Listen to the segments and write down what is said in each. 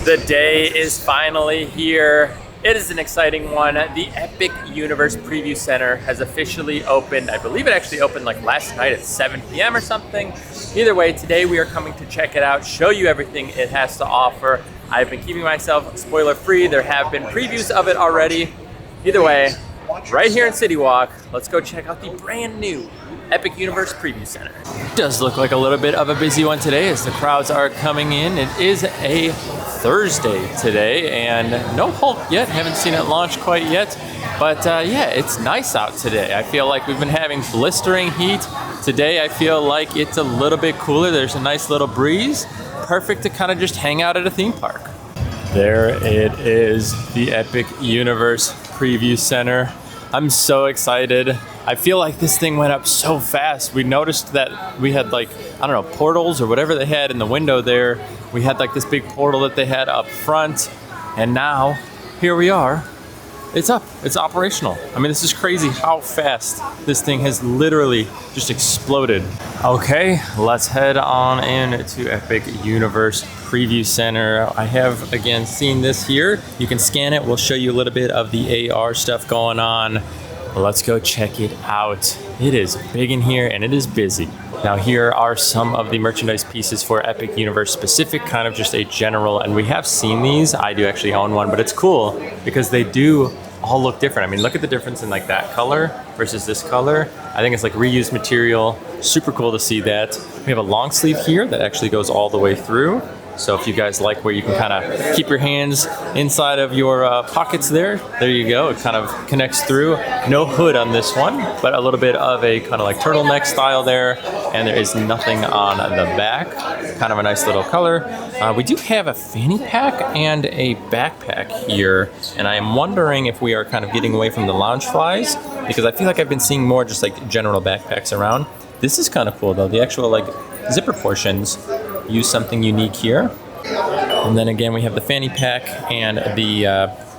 The day is finally here. It is an exciting one. The Epic Universe Preview Center has officially opened. I believe it actually opened like last night at 7 p.m. or something. Either way, today we are coming to check it out, show you everything it has to offer. I've been keeping myself spoiler free. There have been previews of it already. Either way, right here in City Walk, let's go check out the brand new Epic Universe Preview Center. Does look like a little bit of a busy one today as the crowds are coming in. It is a Thursday today and no Hulk yet. Haven't seen it launch quite yet, but yeah, it's nice out today. I feel like we've been having blistering heat. Today I feel like it's a little bit cooler. There's a nice little breeze. Perfect to kind of just hang out at a theme park. There it is, the Epic Universe Preview Center. I'm so excited. I feel like this thing went up so fast. We noticed that we had like, I don't know, portals or whatever they had in the window there. We had like this big portal that they had up front. And now, here we are. It's up, it's operational. I mean, this is crazy how fast this thing has literally just exploded. Okay, let's head on in to Epic Universe Preview Center. I have, again, seen this here. You can scan it. We'll show you a little bit of the AR stuff going on. Let's go check it out. It is big in here and it is busy. Now here are some of the merchandise pieces for Epic Universe specific, kind of just a general, and we have seen these. I do actually own one, but it's cool because they do all look different. I mean, look at the difference in like that color versus this color. I think it's like reused material. Super cool to see that. We have a long sleeve here that actually goes all the way through. So if you guys like where you can kind of keep your hands inside of your pockets there you go. It kind of connects through. No hood on this one, but a little bit of a kind of like turtleneck style there. And there is nothing on the back. Kind of a nice little color. We do have a fanny pack and a backpack here. And I am wondering if we are kind of getting away from the lounge flies, because I feel like I've been seeing more just like general backpacks around. This is kind of cool though. The actual like zipper portions use something unique here. And then again, we have the fanny pack and the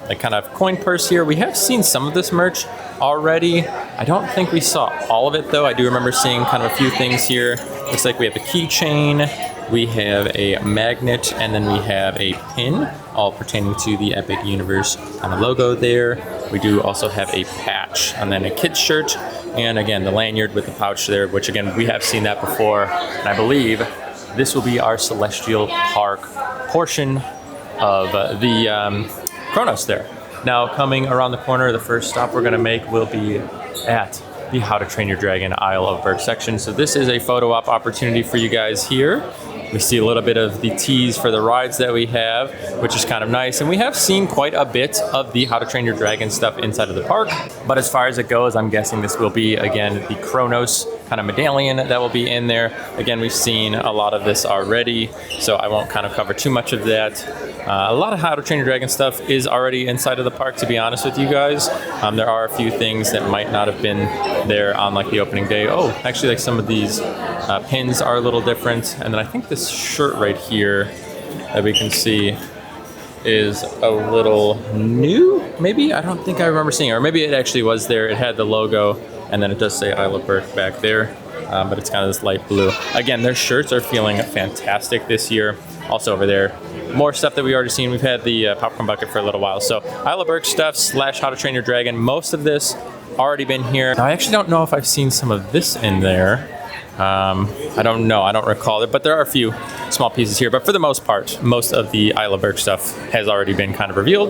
like kind of coin purse here. We have seen some of this merch already. I don't think we saw all of it though. I do remember seeing kind of a few things here. Looks like we have a keychain, we have a magnet, and then we have a pin, all pertaining to the Epic Universe kind of logo there. We do also have a patch, and then a kid's shirt, and again, the lanyard with the pouch there, which again, we have seen that before, and I believe this will be our Celestial Park portion of the Kronos there. Now, coming around the corner, the first stop we're gonna make will be at the How to Train Your Dragon Isle of Berk section. So this is a photo op opportunity for you guys here. We see a little bit of the tease for the rides that we have, which is kind of nice. And we have seen quite a bit of the How to Train Your Dragon stuff inside of the park. But as far as it goes, I'm guessing this will be, again, the Kronos kind of medallion that will be in there. Again, we've seen a lot of this already, so I won't kind of cover too much of that. A lot of How to Train Your Dragon stuff is already inside of the park, to be honest with you guys. There are a few things that might not have been there on like the opening day. Oh, actually, like some of these pins are a little different. And then I think this shirt right here that we can see is a little new, maybe? I don't think I remember seeing it. Or maybe it actually was there. It had the logo, and then it does say Isle of Berk back there. But it's kind of this light blue. Again, their shirts are feeling fantastic this year. Also over there, more stuff that we already seen. We've had the popcorn bucket for a little while. So Isle of Berk stuff / How to Train Your Dragon. Most of this already been here. Now, I actually don't know if I've seen some of this in there. I don't know. I don't recall it, but there are a few small pieces here. But for the most part, most of the Isle of Berk stuff has already been kind of revealed.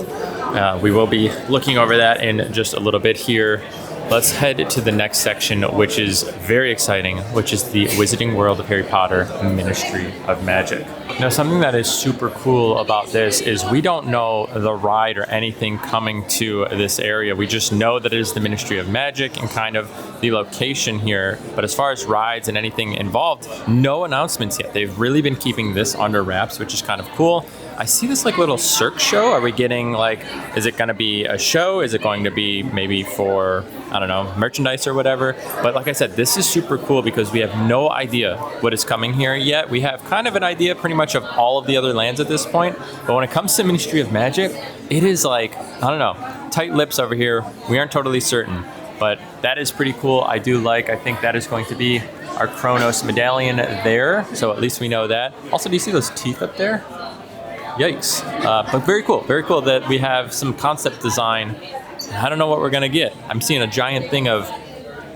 We will be looking over that in just a little bit here. Let's head to the next section, which is very exciting, which is the Wizarding World of Harry Potter Ministry of Magic. Now, something that is super cool about this is we don't know the ride or anything coming to this area. We just know that it is the Ministry of Magic and kind of the location here. But as far as rides and anything involved, no announcements yet. They've really been keeping this under wraps, which is kind of cool. I see this like little Cirque show. Are we getting like, is it going to be a show? Is it going to be maybe for, I don't know, merchandise or whatever? But like I said, this is super cool because we have no idea what is coming here yet. We have kind of an idea pretty much of all of the other lands at this point. But when it comes to Ministry of Magic, it is like, I don't know, tight lips over here. We aren't totally certain, but that is pretty cool. I think that is going to be our Kronos medallion there. So at least we know that. Also, do you see those teeth up there? Yikes. But very cool that we have some concept design. I don't know what we're gonna get. I'm seeing a giant thing of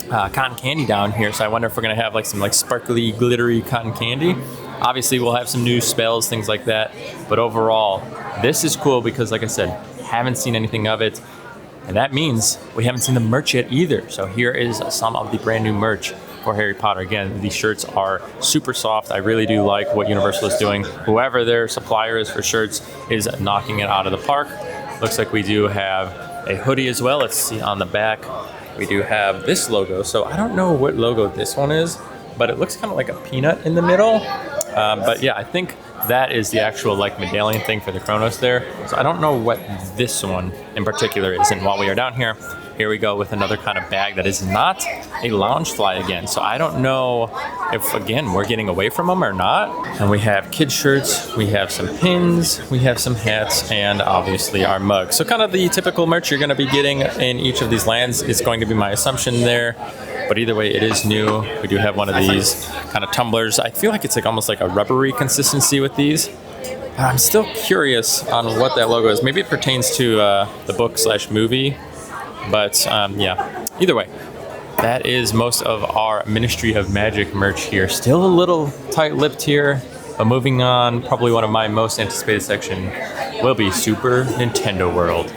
cotton candy down here, so I wonder if we're gonna have like some like sparkly, glittery cotton candy. Obviously, we'll have some new spells, things like that. But overall, this is cool because, like I said, haven't seen anything of it. And that means we haven't seen the merch yet either. So here is some of the brand new merch for Harry Potter. Again, these shirts are super soft. I really do like what Universal is doing. Whoever their supplier is for shirts is knocking it out of the park. Looks like we do have a hoodie as well. Let's see on the back. We do have this logo. So I don't know what logo this one is, but it looks kind of like a peanut in the middle. But yeah, I think that is the actual like medallion thing for the Chronos there. So I don't know what this one in particular is. And while we are down here, here we go with another kind of bag that is not a Loungefly again. So I don't know if, again, we're getting away from them or not. And we have kid shirts, we have some pins, we have some hats, and obviously our mugs. So kind of the typical merch you're gonna be getting in each of these lands is going to be my assumption there. But either way, it is new. We do have one of these kind of tumblers. I feel like it's like almost like a rubbery consistency with these. But I'm still curious on what that logo is. Maybe it pertains to the book/movie. But yeah, either way, that is most of our Ministry of Magic merch here. Still a little tight-lipped here, but moving on, probably one of my most anticipated section will be Super Nintendo World.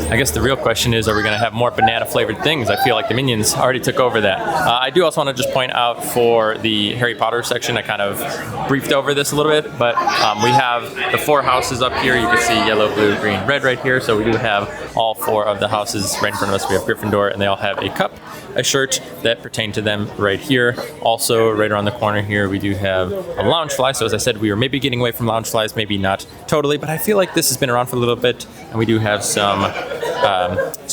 I guess the real question is, are we going to have more banana-flavored things? I feel like the Minions already took over that. I do also want to just point out for the Harry Potter section, I kind of briefed over this a little bit, but we have the 4 houses up here. You can see yellow, blue, green, red right here. So we do have all 4 of the houses right in front of us. We have Gryffindor, and they all have a cup, a shirt that pertain to them right here. Also, right around the corner here, we do have a Loungefly. So as I said, we are maybe getting away from Loungeflies, maybe not totally, but I feel like this has been around for a little bit, and we do have some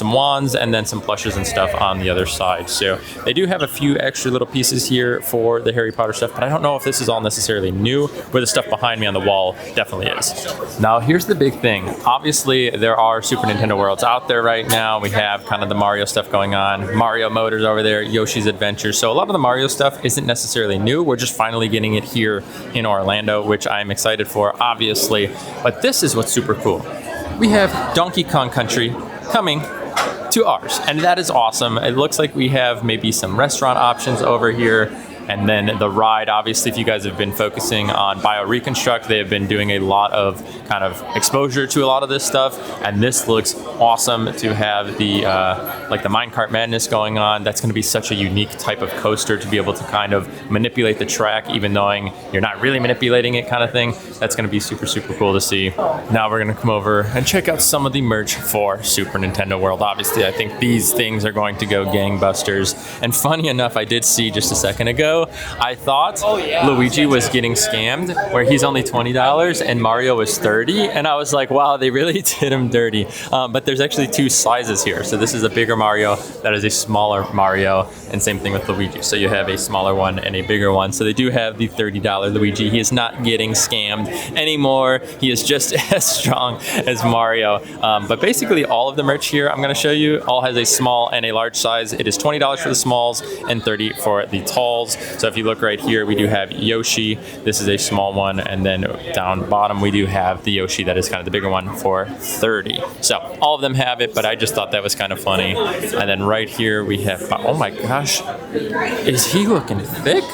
wands and then some plushes and stuff on the other side. So they do have a few extra little pieces here for the Harry Potter stuff, but I don't know if this is all necessarily new, where the stuff behind me on the wall definitely is. Now here's the big thing. Obviously there are Super Nintendo Worlds out there right now. We have kind of the Mario stuff going on, Mario Motors over there, Yoshi's Adventure. So a lot of the Mario stuff isn't necessarily new. We're just finally getting it here in Orlando, which I'm excited for, obviously. But this is what's super cool. We have Donkey Kong Country coming to ours, and that is awesome. It looks like we have maybe some restaurant options over here, and then the ride. Obviously, if you guys have been focusing on Bio-Reconstruct, they have been doing a lot of kind of exposure to a lot of this stuff, and this looks awesome to have the like the Minecart Madness going on. That's going to be such a unique type of coaster to be able to kind of manipulate the track, even knowing you're not really manipulating it, kind of thing. That's going to be super, super cool to see. Now we're going to come over and check out some of the merch for Super Nintendo World. Obviously, I think these things are going to go gangbusters. And funny enough, I did see just a second ago, I thought Luigi was getting scammed, where he's only $20 and Mario was $30, and I was like, wow, they really did him dirty. But there's actually 2 sizes here. So this is a bigger Mario, that is a smaller Mario, and same thing with Luigi. So you have a smaller one and a bigger one. So they do have the $30 Luigi. He is not getting scammed anymore. He is just as strong as Mario. But basically all of the merch here I'm going to show you all has a small and a large size. It is $20 for the smalls and $30 for the talls. So if you look right here, we do have Yoshi. This is a small one, and then down bottom we do have the Yoshi that is kind of the bigger one for $30. So all of them have it, but I just thought that was kind of funny. And then right here we have, oh my gosh, is he looking thick?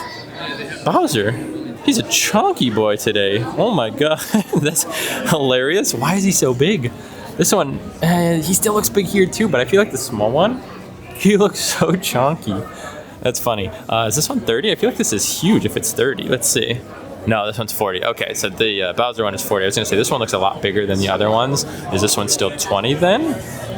Bowser, he's a chunky boy today. Oh my god, that's hilarious. Why is he so big? This one, he still looks big here too, but I feel like the small one, he looks so chunky. That's funny. Is this one 30? I feel like this is huge if it's 30. Let's see. No, this one's 40. Okay, so the Bowser one is 40. I was going to say this one looks a lot bigger than the other ones. Is this one still 20 then?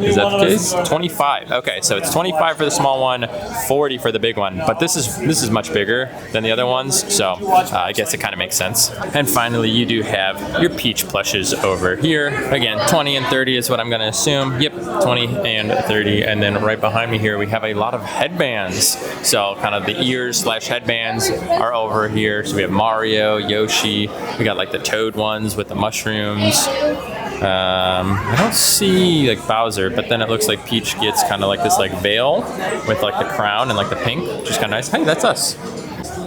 Is that the case? 25. Okay, so it's 25 for the small one, 40 for the big one. But this is much bigger than the other ones, so I guess it kind of makes sense. And finally, you do have your Peach plushes over here. Again, 20 and 30 is what I'm going to assume. Yep, 20 and 30. And then right behind me here, we have a lot of headbands. So kind of the ears/headbands are over here. So we have Mario, Yoshi, we got like the Toad ones with the mushrooms. I don't see like Bowser, but then it looks like Peach gets kind of like this like veil with like the crown and like the pink, which is kind of nice. Hey, that's us.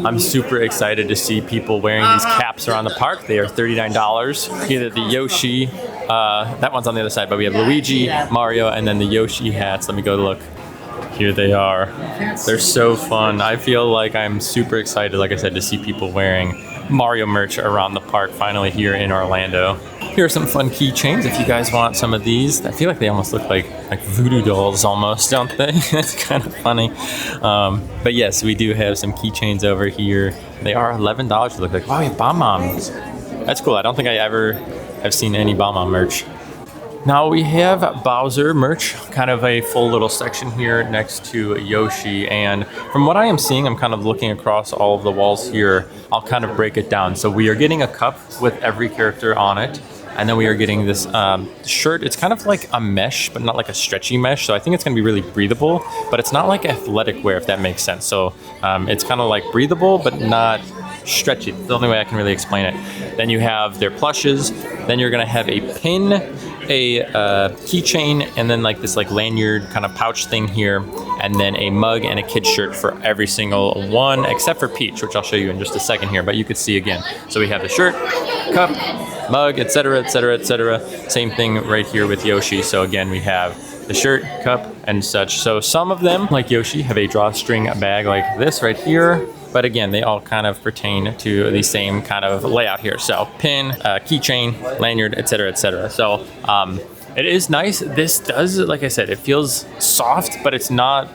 I'm super excited to see people wearing these caps around the park. They are $39. Either the Yoshi, that one's on the other side, but we have Luigi, Mario, and then the Yoshi hats. Let me go look. Here they are. They're so fun. I feel like I'm super excited, like I said, to see people wearing Mario merch around the park finally here in Orlando. Here are some fun keychains if you guys want some of these. I feel like they almost look like voodoo dolls almost, don't they? That's kind of funny. But yes, we do have some keychains over here. They are $11. They look like, wow, we have Bomb-Moms. That's cool. I don't think I ever have seen any Bomb-Mom merch. Now we have Bowser merch, kind of a full little section here next to Yoshi, and from what I am seeing, I'm kind of looking across all of the walls here. I'll kind of break it down. So we are getting a cup with every character on it, and then we are getting this shirt. It's kind of like a mesh, but not like a stretchy mesh, so I think it's going to be really breathable, but it's not like athletic wear, if that makes sense. So it's kind of like breathable, but not stretchy. It's the only way I can really explain it. Then you have their plushes. Then you're going to have a pin, a keychain, and then like this like lanyard kind of pouch thing here, and then a mug and a kid shirt for every single one except for Peach, which I'll show you in just a second here, but you could see again. So we have the shirt, cup, mug, etc., etc., etc. Same thing right here with Yoshi. So again, we have the shirt, cup, and such. So some of them, like Yoshi, have a drawstring bag like this right here. But again, they all kind of pertain to the same kind of layout here. So pin, keychain, lanyard, etc., etc. So it is nice. This does, like I said, it feels soft, but it's not,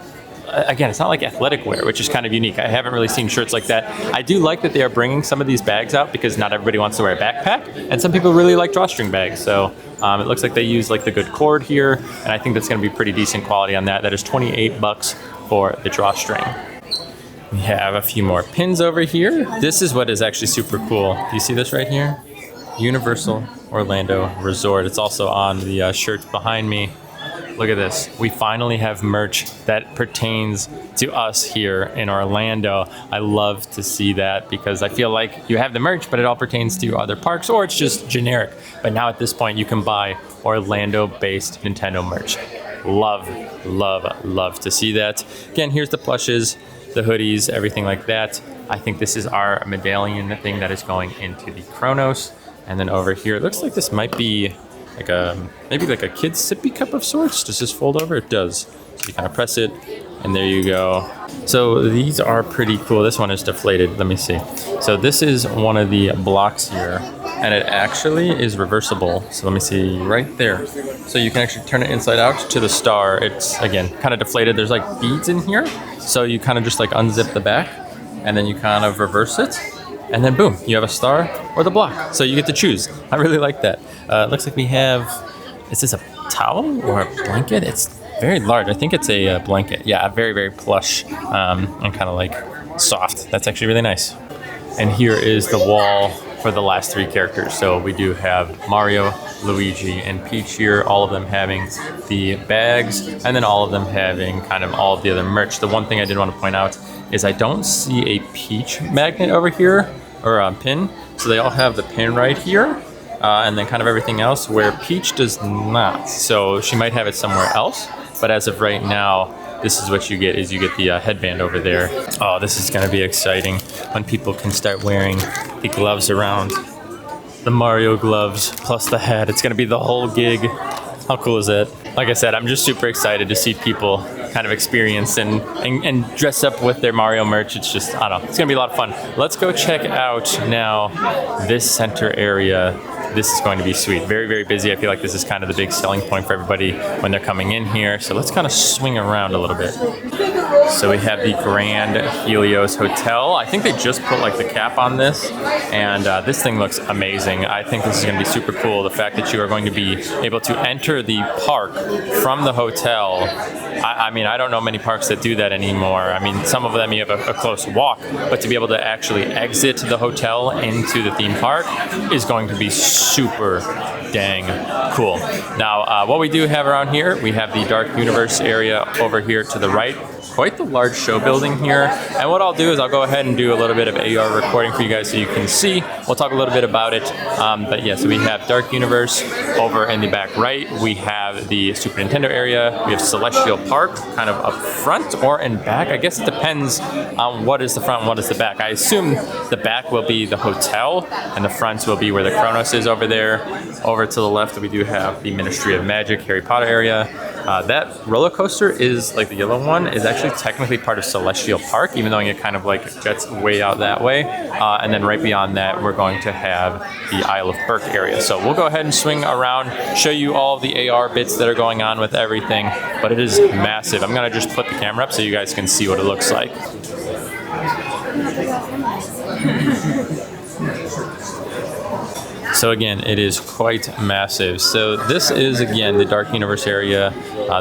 again, it's not like athletic wear, which is kind of unique. I haven't really seen shirts like that. I do like that they are bringing some of these bags out because not everybody wants to wear a backpack, and some people really like drawstring bags. So it looks like they use like the good cord here, and I think that's going to be pretty decent quality on that. That is $28 for the drawstring. We have a few more pins over here. This is what is actually super cool. Do you see this right here? Universal Orlando Resort. It's also on the shirt behind me. Look at this. We finally have merch that pertains to us here in Orlando. I love to see that because I feel like you have the merch, but it all pertains to other parks, or it's just generic. But now at this point, you can buy Orlando-based Nintendo merch. Love, love, love to see that. Again, here's the plushes, the hoodies, everything like that. I think this is our medallion thing that is going into the Chronos. And then over here, it looks like this might be like maybe like a kid's sippy cup of sorts. Does this fold over? It does. So you kind of press it, and there you go. So these are pretty cool. This one is deflated. Let me see. So this is one of the blocks here, and it actually is reversible. So let me see right there. So you can actually turn it inside out to the star. It's, again, kind of deflated. There's like beads in here. So you kind of just like unzip the back, and then you kind of reverse it. And then boom, you have a star or the block. So you get to choose. I really like that. It looks like we have, is this a towel or a blanket? It's very large. I think it's a blanket. Yeah, very, very plush and kind of like soft. That's actually really nice. And here is the wall for the last three characters. So we do have Mario, Luigi, and Peach here, all of them having the bags, and then all of them having kind of all of the other merch. The one thing I did want to point out is I don't see a Peach magnet over here, or a pin. So they all have the pin right here, and then kind of everything else, where Peach does not. So she might have it somewhere else, but as of right now, this is what you get, is you get the headband over there. Oh, this is gonna be exciting when people can start wearing the gloves around. The Mario gloves plus the hat. It's gonna be the whole gig. How cool is that? Like I said, I'm just super excited to see people kind of experience and dress up with their Mario merch. It's just, I don't know, it's gonna be a lot of fun. Let's go check out now this center area. This is going to be sweet. Very, very busy. I feel like this is kind of the big selling point for everybody when they're coming in here. So let's kind of swing around a little bit. So we have the Grand Helios Hotel. I think they just put like the cap on this, and this thing looks amazing. I think this is going to be super cool. The fact that you are going to be able to enter the park from the hotel. I mean, I don't know many parks that do that anymore. I mean, some of them you have a close walk, but to be able to actually exit the hotel into the theme park is going to be super dang cool. Now, what we do have around here, we have the Dark Universe area over here to the right. Quite the large show building here. And what I'll do is I'll go ahead and do a little bit of AR recording for you guys so you can see. We'll talk a little bit about it. But yeah, so we have Dark Universe over in the back right. We have the Super Nintendo area. We have Celestial Park kind of up front or in back. I guess it depends on what is the front and what is the back. I assume the back will be the hotel and the front will be where the Kronos is over there. Over to the left, we do have the Ministry of Magic Harry Potter area. That roller coaster is, like the yellow one, is actually technically part of Celestial Park, even though it kind of like jets way out that way. And then right beyond that, we're going to have the Isle of Berk area. So we'll go ahead and swing around, show you all the AR bits that are going on with everything, but it is massive. I'm gonna just put the camera up so you guys can see what it looks like. So again, it is quite massive. So this is, again, the Dark Universe area.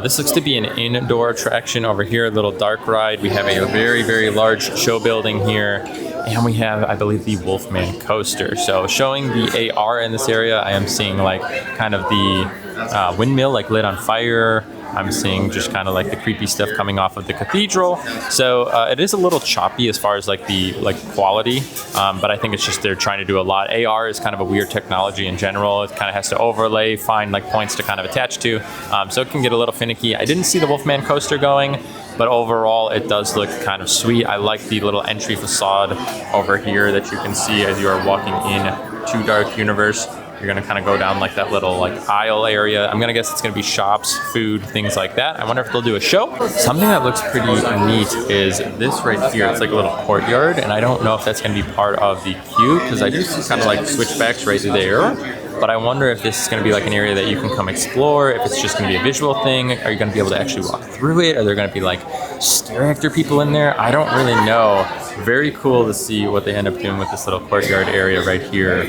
This looks to be an indoor attraction over here, a little dark ride. We have a very, very large show building here. And we have, I believe, the Wolfman coaster. So showing the AR in this area, I am seeing like kind of the windmill like lit on fire. I'm seeing just kind of like the creepy stuff coming off of the cathedral. So it is a little choppy as far as like the quality, but I think it's just they're trying to do a lot. AR is kind of a weird technology in general. It kind of has to overlay, find like points to kind of attach to. So it can get a little finicky. I didn't see the Wolfman coaster going, but overall it does look kind of sweet. I like the little entry facade over here that you can see as you are walking in to Dark Universe. You're gonna kind of go down like that little like aisle area. I'm gonna guess it's gonna be shops, food, things like that. I wonder if they'll do a show. Something that looks pretty neat is this right here. It's like a little courtyard, and I don't know if that's gonna be part of the queue because I just see kind of like switchbacks right there. But I wonder if this is going to be like an area that you can come explore, if it's just going to be a visual thing. Are you going to be able to actually walk through it? Are there going to be like scare actor people in there? I don't really know. Very cool to see what they end up doing with this little courtyard area right here.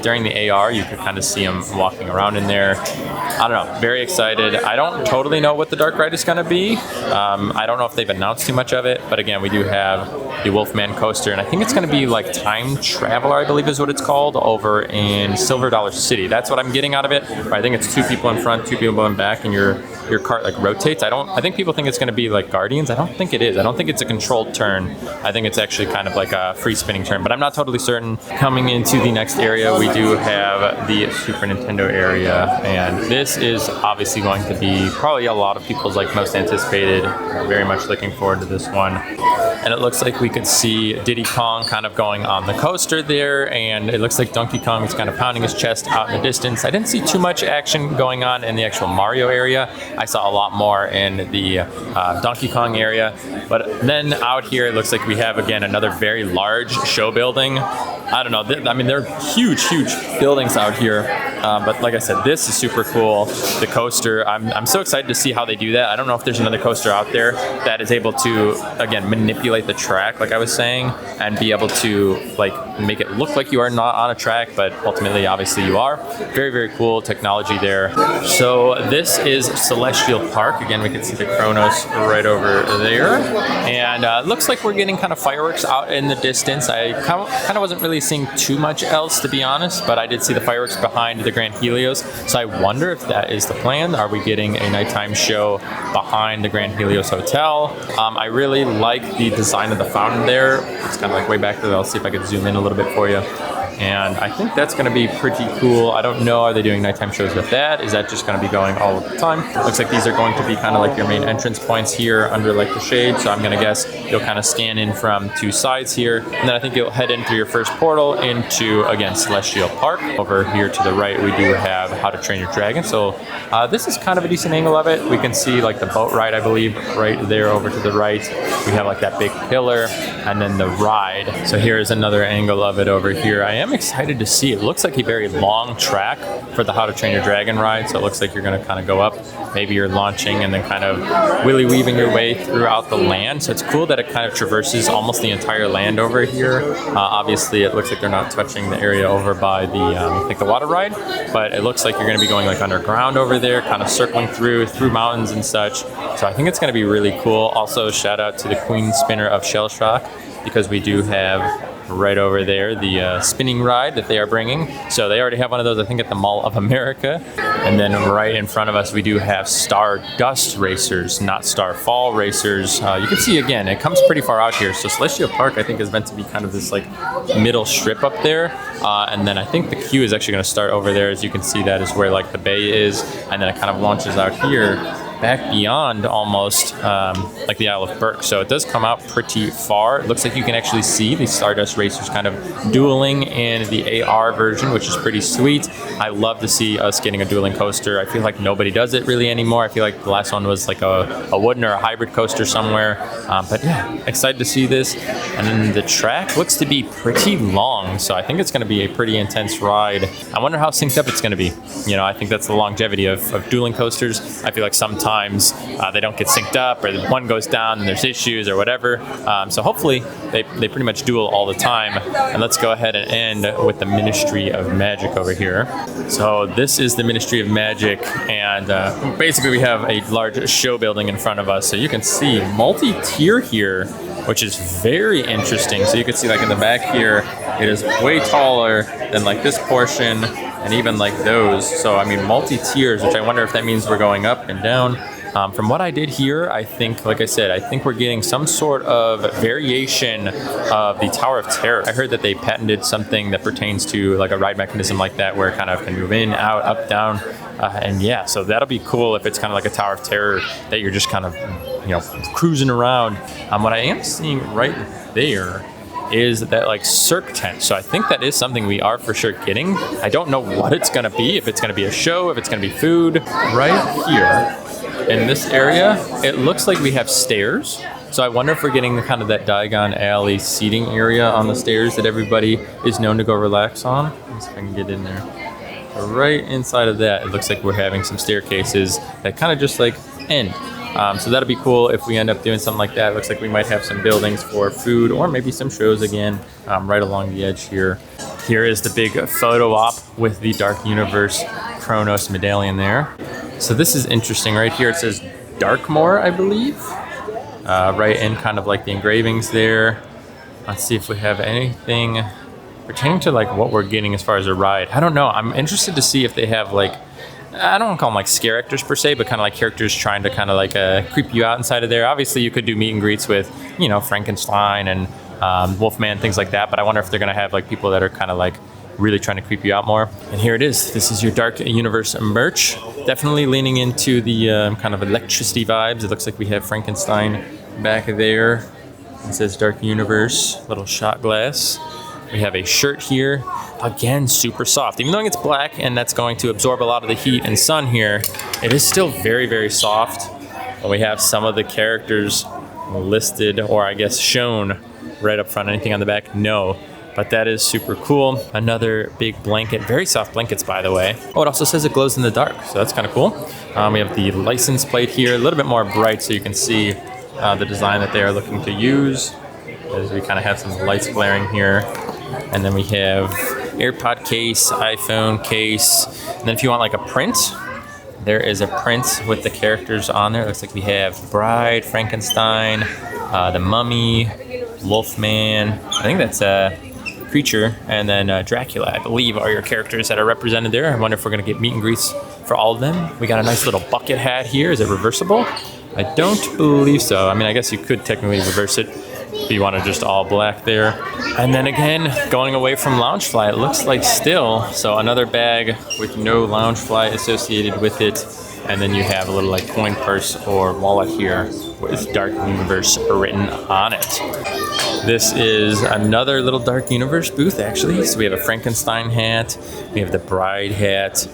During the AR, you could kind of see them walking around in there. I don't know, very excited. I don't totally know what the dark ride is going to be. I don't know if they've announced too much of it, but again, we do have the Wolfman coaster, and I think it's going to be like Time Traveler, I believe is what it's called, over in Silver Dollar City. That's what I'm getting out of it. I think it's 2 people in front, 2 people in back, and your cart like rotates. I think people think it's going to be like Guardians. I don't think it is. I don't think it's a controlled turn. I think it's actually kind of like a free spinning turn, but I'm not totally certain. Coming into the next area, we do have the Super Nintendo area, and this is obviously going to be probably a lot of people's like most anticipated. Very much looking forward to this one. And it looks like we could see Diddy Kong kind of going on the coaster there, and it looks like Donkey Kong is kind of pounding his chest out in the distance. I didn't see too much action going on in the actual Mario area. I saw a lot more in the Donkey Kong area. But then out here, it looks like we have, again, another very large show building. I don't know. I mean, they're huge, huge buildings out here. But like I said, this is super cool. The coaster, I'm so excited to see how they do that. I don't know if there's another coaster out there that is able to, again, manipulate the track, like I was saying, and be able to like make it look like you are not on a track, but ultimately, obviously, you are. Very, very cool technology there. So this is Celestial Park. Again, we can see the Kronos right over there. And it looks like we're getting kind of fireworks out in the distance. I kind of wasn't really seeing too much else, to be honest, but I did see the fireworks behind the Grand Helios. So I wonder if that is the plan. Are we getting a nighttime show behind the Grand Helios Hotel? I really like the design of the fountain there. It's kind of like way back there. I'll see if I can zoom in a little bit for you. And I think that's going to be pretty cool. I don't know, are they doing nighttime shows with that? Is that just going to be going all of the time? Looks like these are going to be kind of like your main entrance points here under like the shade. So I'm going to guess you'll kind of scan in from 2 sides here. And then I think you'll head in through your first portal into, again, Celestial Park. Over here to the right, we do have How to Train Your Dragon. So this is kind of a decent angle of it. We can see like the boat ride, I believe, right there over to the right. We have like that big pillar and then the ride. So here's another angle of it over here. I am excited to see. It looks like a very long track for the How to Train Your Dragon ride. So it looks like you're going to kind of go up. Maybe you're launching and then kind of willy-weaving your way throughout the land. So it's cool that it kind of traverses almost the entire land over here. Obviously, it looks like they're not touching the area over by the like the water ride, but it looks like you're going to be going like underground over there, kind of circling through mountains and such. So I think it's going to be really cool. Also, shout out to the Queen Spinner of Shell Shock, because we do have right over there, the spinning ride that they are bringing. So they already have one of those, I think, at the Mall of America. And then right in front of us, we do have Stardust racers, not Starfall racers. You can see, again, it comes pretty far out here. So Celestial Park, I think, is meant to be kind of this like middle strip up there. And then I think the queue is actually going to start over there. As you can see, that is where like the bay is. And then it kind of launches out here back beyond almost like the Isle of Berk. So it does come out pretty far. It looks like you can actually see the Stardust racers kind of dueling in the AR version, which is pretty sweet. I love to see us getting a dueling coaster. I feel like nobody does it really anymore. I feel like the last one was like a wooden or a hybrid coaster somewhere. But yeah, excited to see this. And then the track looks to be pretty long. So I think it's going to be a pretty intense ride. I wonder how synced up it's going to be. You know, I think that's the longevity of dueling coasters. I feel like sometimes they don't get synced up, or one goes down and there's issues or whatever. So hopefully they pretty much duel all the time. And let's go ahead and end with the Ministry of Magic over here. So this is the Ministry of Magic, and basically we have a large show building in front of us. So you can see multi-tier here, which is very interesting. So you can see like in the back here, it is way taller than like this portion and even like those. So I mean multi-tiers, which I wonder if that means we're going up and down. From what I did here, I think, like I said, I think we're getting some sort of variation of the Tower of Terror. I heard that they patented something that pertains to like a ride mechanism like that, where it kind of can move in, out, up, down. And yeah, so that'll be cool if it's kind of like a Tower of Terror that you're just kind of, you know, cruising around. What I am seeing right there is that like Cirque tent. So I think that is something we are for sure getting. I don't know what it's going to be, if it's going to be a show, if it's going to be food. Right here in this area, it looks like we have stairs. So I wonder if we're getting the kind of that Diagon Alley seating area on the stairs that everybody is known to go relax on. Let's see if I can get in there. So right inside of that, it looks like we're having some staircases that kind of just like end. So that'll be cool if we end up doing something like that. It looks like we might have some buildings for food or maybe some shows again, right along the edge here. Here is the big photo op with the Dark Universe Kronos medallion there. So this is interesting. Right here it says Darkmoor, I believe. Right in kind of like the engravings there. Let's see if we have anything pertaining to like what we're getting as far as a ride. I don't know. I'm interested to see if they have like, I don't want to call them like scare actors per se, but kind of like characters trying to kind of like creep you out inside of there. Obviously you could do meet and greets with, you know, Frankenstein and Wolfman, things like that. But I wonder if they're going to have like people that are kind of like really trying to creep you out more. And here it is. This is your Dark Universe merch. Definitely leaning into the kind of electricity vibes. It looks like we have Frankenstein back there. It says Dark Universe, little shot glass. We have a shirt here. Again, super soft. Even though it's black and that's going to absorb a lot of the heat and sun here, it is still very, very soft. And we have some of the characters listed, or I guess shown right up front. Anything on the back? No. But that is super cool. Another big blanket, very soft blankets, by the way. Oh, it also says it glows in the dark, so that's kind of cool. We have the license plate here, a little bit more bright so you can see the design that they are looking to use. As we kind of have some lights glaring here. And then we have AirPod case, iPhone case. And then if you want like a print, there is a print with the characters on there. It looks like we have Bride, Frankenstein, the Mummy, Wolfman. I think that's Creature, and then Dracula, I believe, are your characters that are represented there. I wonder if we're going to get meet and greets for all of them. We got a nice little bucket hat here. Is it reversible? I don't believe so. I mean, I guess you could technically reverse it if you want to just all black there. And then again, going away from Loungefly, it looks like still. So another bag with no Loungefly associated with it. And then you have a little like coin purse or wallet here with Dark Universe written on it. This is another little Dark Universe booth, actually. So we have a Frankenstein hat, we have the Bride hat,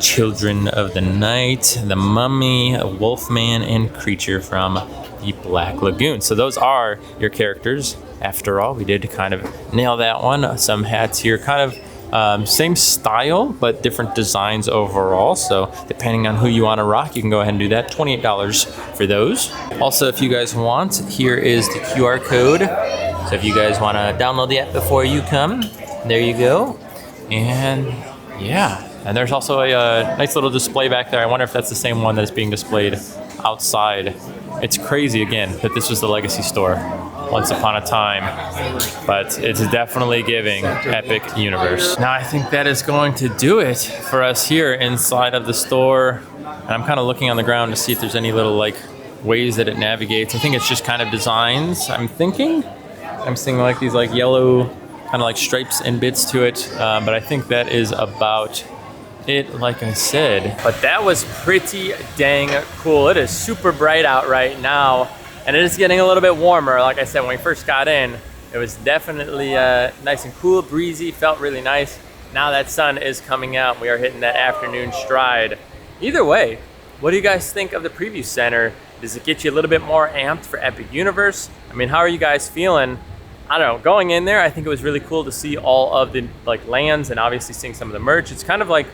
Children of the Night, the Mummy, a Wolfman, and Creature from the Black Lagoon. So those are your characters. After all, we did kind of nail that one. Some hats here, kind of same style, but different designs overall. So depending on who you want to rock, you can go ahead and do that. $28 for those. Also, if you guys want, here is the QR code. So if you guys want to download the app before you come, there you go. And yeah, and there's also a nice little display back there. I wonder if that's the same one that's being displayed outside. It's crazy, again, that this was the Legacy store. once upon a time, but it's definitely giving Epic Universe. Now I think that is going to do it for us here inside of the store. And I'm kind of looking on the ground to see if there's any little like ways that it navigates. I think it's just kind of designs, I'm seeing like these like yellow kind of like stripes and bits to it, but I think that is about it, like I said. But that was pretty dang cool. It is super bright out right now, and it is getting a little bit warmer. Like I said, when we first got in, it was definitely nice and cool, breezy, felt really nice. Now that sun is coming out, we are hitting that afternoon stride. Either way, what do you guys think of the preview center? Does it get you a little bit more amped for Epic Universe? I mean, how are you guys feeling? I don't know, going in there, I think it was really cool to see all of the like lands and obviously seeing some of the merch. It's kind of like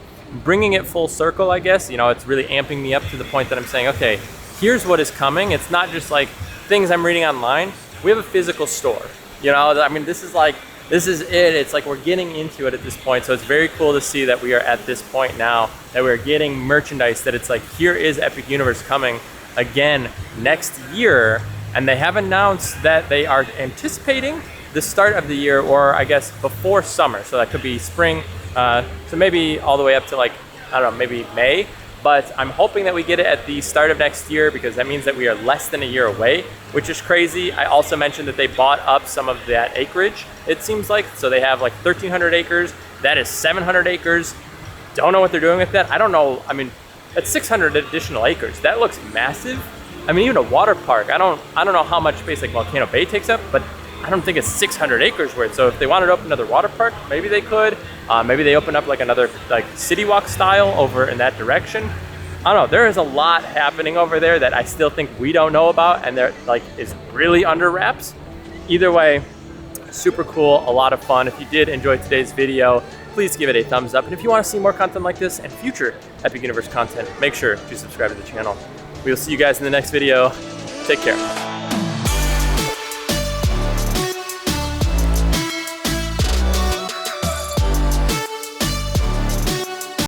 bringing it full circle, I guess. You know, it's really amping me up to the point that I'm saying, okay, here's what is coming. It's not just like things I'm reading online. We have a physical store. You know, I mean, this is it. It's like we're getting into it at this point. So it's very cool to see that we are at this point now, that we're getting merchandise, that it's like, here is Epic Universe coming again next year. And they have announced that they are anticipating the start of the year, or I guess before summer. So that could be spring. So maybe all the way up to like, I don't know, maybe May. But I'm hoping that we get it at the start of next year, because that means that we are less than a year away, which is crazy. I also mentioned that they bought up some of that acreage, it seems like. So they have like 1,300 acres. That is 700 acres. Don't know what they're doing with that. I don't know. I mean, that's 600 additional acres. That looks massive. I mean, even a water park, I don't know how much space like Volcano Bay takes up, but I don't think it's 600 acres worth. So if they wanted to open another water park, maybe they could. Maybe they open up like another like city walk style over in that direction. I don't know. There is a lot happening over there that I still think we don't know about, and they're like is really under wraps. Either way, super cool, a lot of fun. If you did enjoy today's video, please give it a thumbs up. And if you want to see more content like this and future Epic Universe content, make sure to subscribe to the channel. We will see you guys in the next video. Take care.